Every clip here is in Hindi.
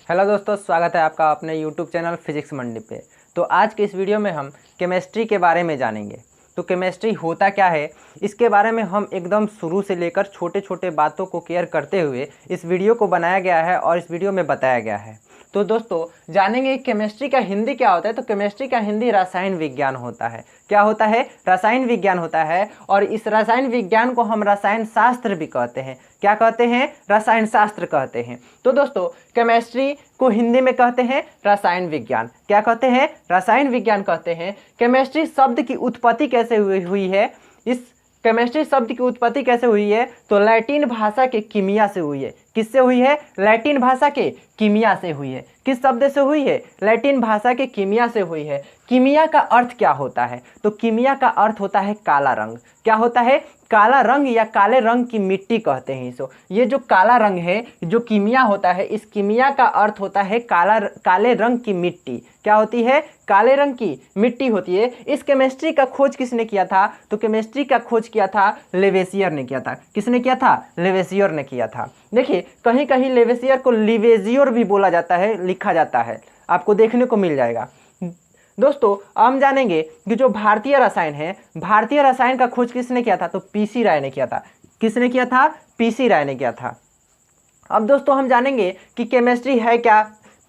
हेलो दोस्तों, स्वागत है आपका अपने यूट्यूब चैनल फिजिक्स मंडी पे। तो आज के इस वीडियो में हम केमिस्ट्री के बारे में जानेंगे। तो केमिस्ट्री होता क्या है, इसके बारे में हम एकदम शुरू से लेकर छोटे छोटे बातों को केयर करते हुए इस वीडियो को बनाया गया है और इस वीडियो में बताया गया है। तो दोस्तों जानेंगे केमिस्ट्री का हिंदी क्या होता है। तो केमिस्ट्री का हिंदी रसायन विज्ञान होता है। क्या होता है? रसायन विज्ञान होता है। और इस रसायन विज्ञान को हम रसायन शास्त्र भी कहते हैं। क्या कहते हैं? रसायन शास्त्र कहते हैं। तो दोस्तों केमिस्ट्री को हिंदी में कहते हैं रसायन विज्ञान। क्या कहते हैं? रसायन विज्ञान कहते हैं। केमिस्ट्री शब्द की उत्पत्ति कैसे हुई है? इस केमिस्ट्री शब्द की उत्पत्ति कैसे हुई है? तो लैटिन भाषा के कीमिया से हुई है। किससे हुई है? लैटिन भाषा के कीमिया से हुई है। किस शब्द से हुई है? लैटिन भाषा के कीमिया से हुई है। कीमिया का अर्थ क्या होता है? तो कीमिया का अर्थ होता है काला रंग। क्या होता है? काला रंग या काले रंग की मिट्टी कहते हैं इसको। ये जो काला रंग है, जो कीमिया होता है, इस कीमिया का अर्थ होता है काले रंग की मिट्टी। क्या होती है? काले रंग की मिट्टी होती है। इस केमिस्ट्री का खोज किसने किया था? तो केमिस्ट्री का खोज किया था लेवेसियर ने किया था। किसने किया था? लेवेसियर ने किया था। देखिए कहीं कहीं लेवेसियर को लिवेजियर भी बोला जाता है, लिखा जाता है, आपको देखने को मिल जाएगा। दोस्तों हम जानेंगे कि जो भारतीय रसायन है, भारतीय रसायन का खोज किसने किया था? तो पीसी राय ने किया था। किसने किया था? पीसी राय ने किया था। अब दोस्तों हम जानेंगे कि केमिस्ट्री है क्या,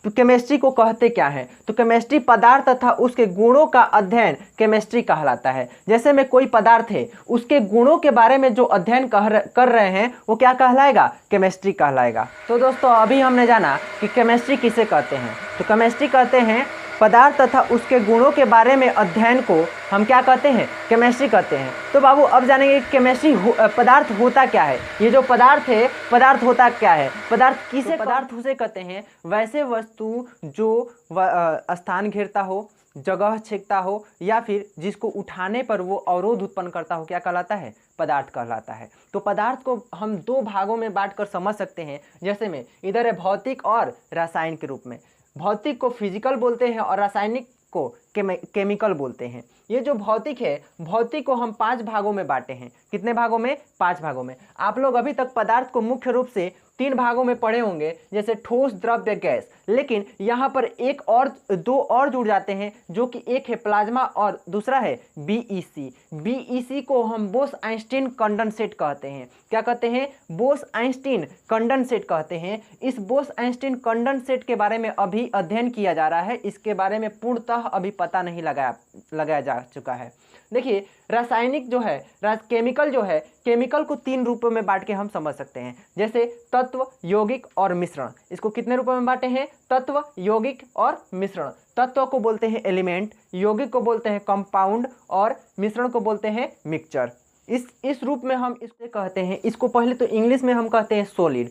तो केमिस्ट्री को कहते क्या है। तो केमिस्ट्री पदार्थ तथा उसके गुणों का अध्ययन केमिस्ट्री कहलाता है। जैसे में कोई पदार्थ है, उसके गुणों के बारे में जो अध्ययन कर रहे हैं वो क्या कहलाएगा? केमिस्ट्री कहलाएगा। तो दोस्तों अभी हमने जाना कि केमिस्ट्री किसे कहते हैं। तो केमिस्ट्री कहते हैं पदार्थ तथा उसके गुणों के बारे में अध्ययन को हम क्या कहते हैं? केमिस्ट्री कहते हैं। तो बाबू अब जानेंगे केमिस्ट्री पदार्थ होता क्या है। ये जो पदार्थ है, पदार्थ होता क्या है? पदार्थ किसे पदार्थ उसे कहते हैं? वैसे वस्तु जो स्थान घेरता हो, जगह छेकता हो, या फिर जिसको उठाने पर वो अवरोध उत्पन्न करता हो, क्या कहलाता है? पदार्थ कहलाता है। तो पदार्थ को हम दो भागों में बांट कर समझ सकते हैं। जैसे में इधर है भौतिक और रासायनिक के रूप में। भौतिक को फिजिकल बोलते हैं और रासायनिक को केमिकल बोलते हैं। ये जो भौतिक है, भौतिक को हम 5 भागों में बांटे हैं। कितने भागों में? 5 भागों में। आप लोग अभी तक पदार्थ को मुख्य रूप से 3 भागों में पढ़े होंगे, जैसे ठोस, द्रव्य, गैस। लेकिन यहाँ पर दो और जुड़ जाते हैं, जो कि एक है प्लाज्मा और दूसरा है बीईसी। बीईसी को हम बोस-आइंस्टीन कंडेंसेट कहते हैं। क्या कहते हैं? बोस-आइंस्टीन कंडेंसेट कहते हैं। इस बोस-आइंस्टीन कंडेंसेट के बारे में अभी अध्ययन किया जा रहा है। इसके बारे में पूर्णतः अभी पता नहीं लगाया जा चुका है। देखिए रासायनिक जो है, केमिकल जो है, केमिकल को 3 रूपों में बांट के हम समझ सकते हैं। जैसे तत्व, यौगिक और मिश्रण। इसको कितने रूपों में बांटे हैं? तत्व, यौगिक और मिश्रण। तत्व को बोलते हैं एलिमेंट, यौगिक को बोलते हैं कंपाउंड और मिश्रण को बोलते हैं मिक्सचर। इस रूप में हम इसे कहते हैं। इसको पहले तो इंग्लिश में हम कहते हैं सॉलिड।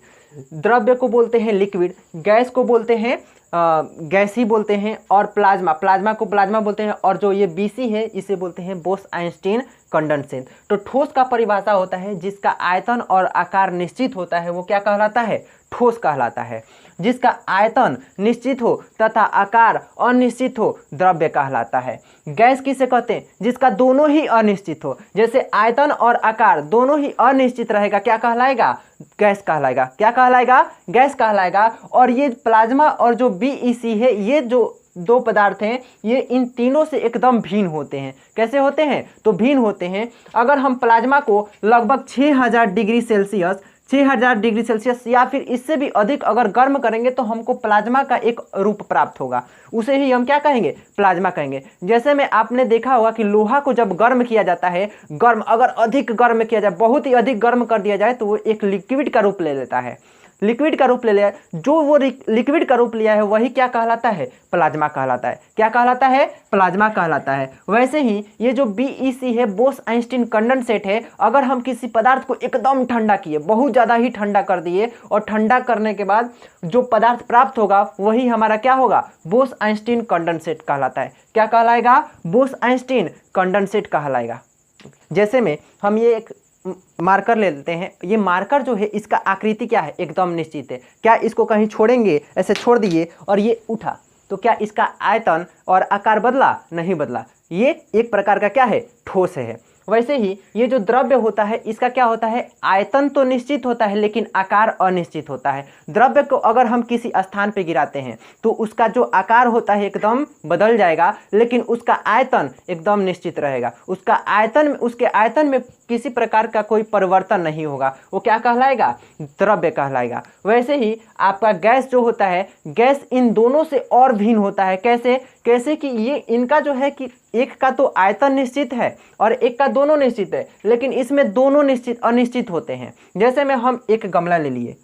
द्रव्य को बोलते हैं लिक्विड, गैस को बोलते हैं गैस ही बोलते हैं, और प्लाज्मा को प्लाज्मा बोलते हैं, और जो ये बीसी है इसे बोलते हैं बोस-आइंस्टीन कंडेंसेट। तो ठोस का परिभाषा होता है जिसका आयतन और आकार निश्चित होता है, वो क्या कहलाता है? ठोस कहलाता है। जिसका आयतन निश्चित हो तथा आकार अनिश्चित हो, द्रव्य कहलाता है। गैस किसे कहते हैं? जिसका दोनों ही अनिश्चित हो। जैसे आयतन और आकार दोनों ही अनिश्चित रहेगा, क्या कहलाएगा? गैस कहलाएगा। क्या कहलाएगा? गैस कहलाएगा। और ये प्लाज्मा और जो बीईसी है, ये जो 2 पदार्थ हैं, ये इन तीनों से एकदम भिन्न होते हैं। कैसे होते हैं? तो भिन्न होते हैं। अगर हम प्लाज्मा को लगभग 6000 डिग्री सेल्सियस या फिर इससे भी अधिक अगर गर्म करेंगे तो हमको प्लाज्मा का एक रूप प्राप्त होगा। उसे ही हम क्या कहेंगे? प्लाज्मा कहेंगे। जैसे में आपने देखा होगा कि लोहा को जब गर्म किया जाता है, अगर अधिक गर्म किया जाए, बहुत ही अधिक गर्म कर दिया जाए, तो वो एक लिक्विड का रूप ले लेता है। लिक्विड का रूप ले लिया, जो वो लिक्विड का रूप लिया है वही क्या कहलाता है? प्लाज्मा कहलाता है। क्या कहलाता है? प्लाज्मा कहलाता है। वैसे ही ये जो बीईसी है, बोस-आइंस्टीन कंडेंसेट है, अगर हम किसी पदार्थ को एकदम ठंडा किए, बहुत ज़्यादा ही ठंडा कर दिए, और ठंडा करने के बाद जो पदार्थ प्राप्त होगा वही हमारा क्या होगा? बोस-आइंस्टीन कंडेंसेट कहलाता है। क्या कहलाएगा? बोस-आइंस्टीन कंडेंसेट कहलाएगा। जैसे में हम ये एक मार्कर ले लेते हैं। ये मार्कर जो है, इसका आकृति क्या है? एकदम निश्चित है। क्या इसको कहीं छोड़ेंगे, ऐसे छोड़ दिए और ये उठा, तो क्या इसका आयतन और आकार बदला? नहीं बदला। ये एक प्रकार का क्या है? ठोस है। वैसे ही ये जो द्रव्य होता है इसका क्या होता है, आयतन तो निश्चित होता है लेकिन आकार अनिश्चित होता है। द्रव्य को अगर हम किसी स्थान पे गिराते हैं तो उसका जो आकार होता है एकदम बदल जाएगा, लेकिन उसका आयतन एकदम निश्चित रहेगा। उसके आयतन में किसी प्रकार का कोई परिवर्तन नहीं होगा, वो क्या कहलाएगा, द्रव्य कहलाएगा। वैसे ही आपका गैस जो होता है, गैस इन दोनों से और भिन्न होता है। कैसे कि ये इनका जो है कि एक का तो आयतन निश्चित है और एक का दोनों निश्चित है, लेकिन इसमें दोनों अनिश्चित होते हैं। जैसे में हम एक गमला ले लिए,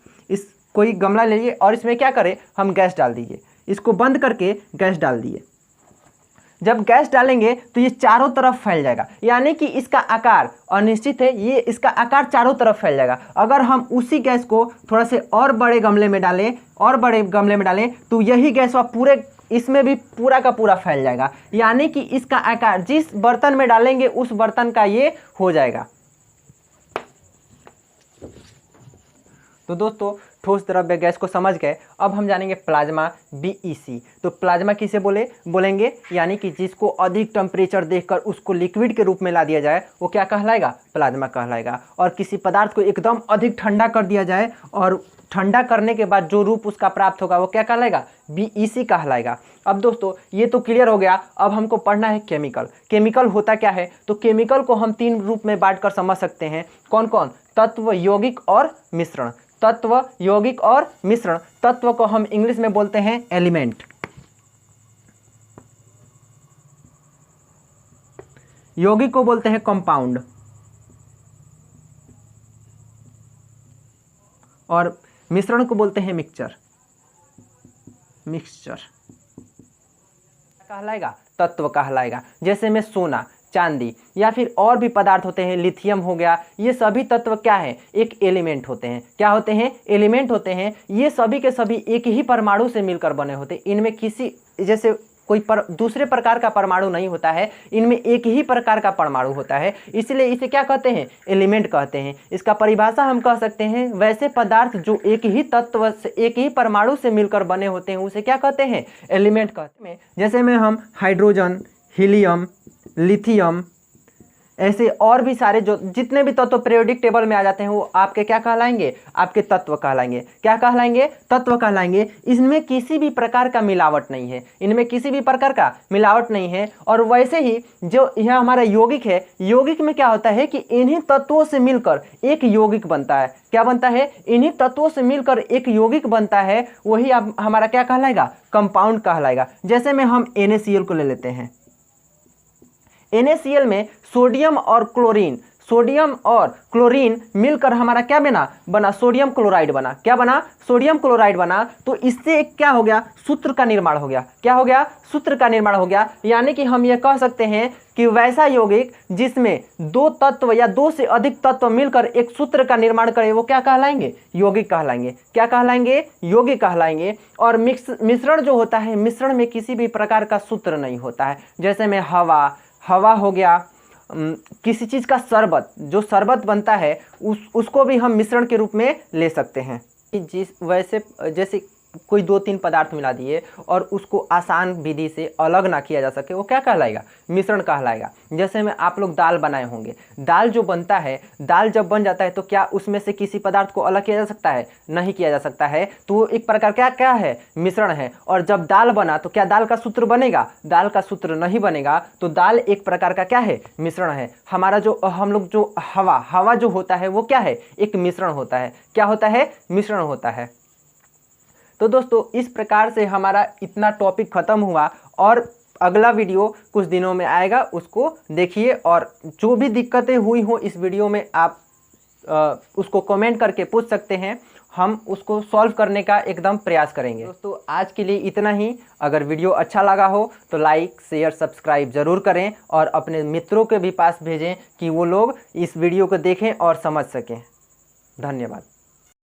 कोई गमला ले लिए और इसमें क्या करें, हम गैस डाल दीजिए, इसको बंद करके गैस डाल दिए। जब गैस डालेंगे तो ये चारों तरफ फैल जाएगा, यानी कि इसका आकार अनिश्चित है, ये इसका आकार चारों तरफ फैल जाएगा। अगर हम उसी गैस को थोड़ा से और बड़े गमले में डालें तो यही गैस पूरे इसमें भी पूरा का पूरा फैल जाएगा, यानी कि इसका आकार जिस बर्तन में डालेंगे उस बर्तन का ये हो जाएगा। तो दोस्तों ठोस द्रव्य गैस को समझ गए। अब हम जानेंगे प्लाज्मा, BEC। तो प्लाज्मा किसे बोलेंगे, यानी कि जिसको अधिक टेम्परेचर देकर उसको लिक्विड के रूप में ला दिया जाए वो क्या कहलाएगा, प्लाज्मा कहलाएगा। और किसी पदार्थ को एकदम अधिक ठंडा कर दिया जाए और ठंडा करने के बाद जो रूप उसका प्राप्त होगा वो क्या कहलाएगा, BEC कहलाएगा। अब दोस्तों ये तो क्लियर हो गया। अब हमको पढ़ना है केमिकल होता क्या है। तो केमिकल को हम 3 रूप में बांट कर समझ सकते हैं। कौन कौन, तत्व, यौगिक और मिश्रण। तत्व, यौगिक और मिश्रण। तत्व को हम इंग्लिश में बोलते हैं एलिमेंट, यौगिक को बोलते हैं कंपाउंड और मिश्रण को बोलते हैं मिक्सचर कहलाएगा, तत्व कहलाएगा। जैसे में सोना, चांदी या फिर और भी पदार्थ होते हैं, लिथियम हो गया, ये सभी तत्व क्या है, एक एलिमेंट होते हैं। क्या होते हैं, एलिमेंट होते हैं। ये सभी के सभी एक ही परमाणु से मिलकर बने होते हैं। इनमें किसी जैसे कोई दूसरे प्रकार का परमाणु नहीं होता है, इनमें एक ही प्रकार का परमाणु होता है, इसलिए इसे क्या कहते हैं, एलिमेंट कहते हैं। इसका परिभाषा हम कह सकते हैं, वैसे पदार्थ जो एक ही तत्व से, एक ही परमाणु से मिलकर बने होते हैं उसे क्या कहते हैं, एलिमेंट कहते हैं। जैसे में हम हाइड्रोजन, हीलियम, लिथियम, ऐसे और भी सारे जो जितने भी तत्व पीरियोडिक टेबल में आ जाते हैं वो आपके क्या कहलाएंगे, आपके तत्व कहलाएंगे। क्या कहलाएंगे, तत्व कहलाएंगे। इसमें किसी भी प्रकार का मिलावट नहीं है, इनमें किसी भी प्रकार का मिलावट नहीं है। और वैसे ही जो यह हमारा यौगिक है, यौगिक में क्या होता है कि इन्हीं तत्वों से मिलकर एक यौगिक बनता है। क्या बनता है, इन्हीं तत्वों से मिलकर एक यौगिक बनता है, वही अब हमारा क्या कहलाएगा, कंपाउंड कहलाएगा। जैसे में हम NaCl को ले लेते हैं। NaCl में सोडियम और क्लोरीन मिलकर हमारा क्या बना सोडियम क्लोराइड बना। क्या बना, सोडियम क्लोराइड बना। तो इससे क्या हो गया, सूत्र का निर्माण हो गया। क्या हो गया, सूत्र का निर्माण हो गया। यानी कि हम ये कह सकते हैं कि वैसा यौगिक जिसमें 2 तत्व या 2 से अधिक तत्व मिलकर एक सूत्र का निर्माण करे वो क्या कहलाएंगे, यौगिक कहलाएंगे। क्या कहलाएंगे, यौगिक कहलाएंगे। और मिश्रण जो होता है, मिश्रण में किसी भी प्रकार का सूत्र नहीं होता है। जैसे में हवा हो गया, किसी चीज़ का शरबत, जो शरबत बनता है उसको भी हम मिश्रण के रूप में ले सकते हैं। जैसे कोई 2-3 पदार्थ मिला दिए और उसको आसान विधि से अलग ना किया जा सके, वो क्या कहलाएगा, मिश्रण कहलाएगा। जैसे में आप लोग दाल बनाए होंगे, दाल जो बनता है, दाल जब बन जाता है तो क्या उसमें से किसी पदार्थ को अलग किया जा सकता है, नहीं किया जा सकता है। तो वो एक प्रकार क्या है, मिश्रण है। और जब दाल बना तो क्या दाल का सूत्र बनेगा, दाल का सूत्र नहीं बनेगा। तो दाल एक प्रकार का क्या है, मिश्रण है। हमारा जो हम लोग जो हवा जो होता है वो क्या है, एक मिश्रण होता है। क्या होता है, मिश्रण होता है। तो दोस्तों इस प्रकार से हमारा इतना टॉपिक ख़त्म हुआ और अगला वीडियो कुछ दिनों में आएगा, उसको देखिए। और जो भी दिक्कतें हुई हो इस वीडियो में आप उसको कमेंट करके पूछ सकते हैं, हम उसको सॉल्व करने का एकदम प्रयास करेंगे। दोस्तों आज के लिए इतना ही। अगर वीडियो अच्छा लगा हो तो लाइक, शेयर, सब्सक्राइब ज़रूर करें और अपने मित्रों के भी पास भेजें कि वो लोग इस वीडियो को देखें और समझ सकें। धन्यवाद।